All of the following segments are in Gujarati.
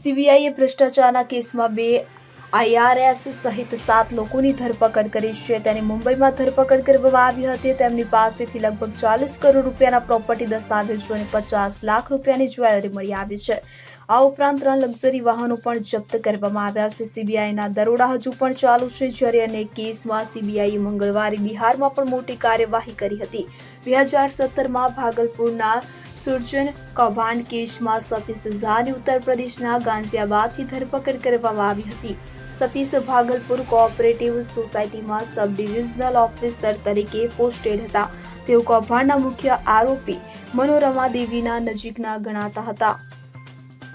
સીબીઆઈએ ભ્રષ્ટાચારના કેસમાં 2 IRS સહિત 7 લોકોની ધરપકડ કરી છે. તેની મુંબઈમાં ધરપકડ કરવામાં આવી હતી. તેમની પાસેથી લગભગ 40 કરોડ રૂપિયાના પ્રોપર્ટી દસ્તાવેજો અને 50 લાખ રૂપિયાની જ્વેલરી મળી આવી છે. આ ઉપરાંત 3 લક્ઝરી વાહનો પણ જપ્ત કરવામાં આવ્યા છે. સીબીઆઈના દરોડા હજુ પણ ચાલુ છે. જ્યારે અનેક કેસમાં સીબીઆઈએ મંગળવારે બિહારમાં પણ મોટી કાર્યવાહી કરી હતી. 2017માં ભાગલપુરના સુરજન કૌભાંડ કેસમાં સતીશ ઝાની ઉત્તર પ્રદેશના ગાઝિયાબાદથી ધરપકડ કરવામાં આવી હતી. સતીશ ભાગલપુર કોઓપરેટિવ સોસાયટીમાં સબ ડિવિઝનલ ઓફિસર તરીકે પોસ્ટેડ હતા. તેઓ કૌભાંડના મુખ્ય આરોપી મનોરમા દેવીના નજીકના ગણાતા હતા.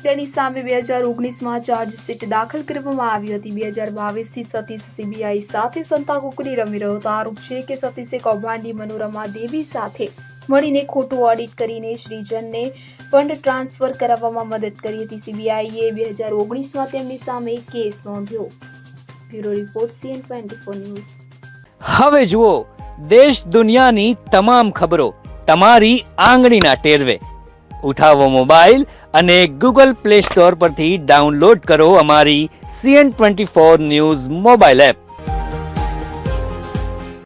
તેની સામે 2019માં ચાર્જશીટ દાખલ કરવામાં આવી હતી. 2022થી સતીશ સીબીઆઈ સાથે સંતાકુકડી રમી રહ્યો હતો. આરોપ છે કે સતીશે કૌભાંડી મનોરમા દેવી સાથે મળીને ખોટું ઓડિટ કરીને શ્રીજનને ફંડ ટ્રાન્સફર કરાવવામાં મદદ કરી હતી. સીબીઆઈએ 2019માં તેમની સામે કેસ નોંધ્યો. Bureau report CN24 news. હવે જુઓ દેશ દુનિયાની તમામ ખબરો તમારી આંગળીના ટેરવે. ઉઠાવો મોબાઈલ અને Google Play Store પરથી ડાઉનલોડ કરો અમારી CN24 ન્યૂઝ મોબાઈલ એપ.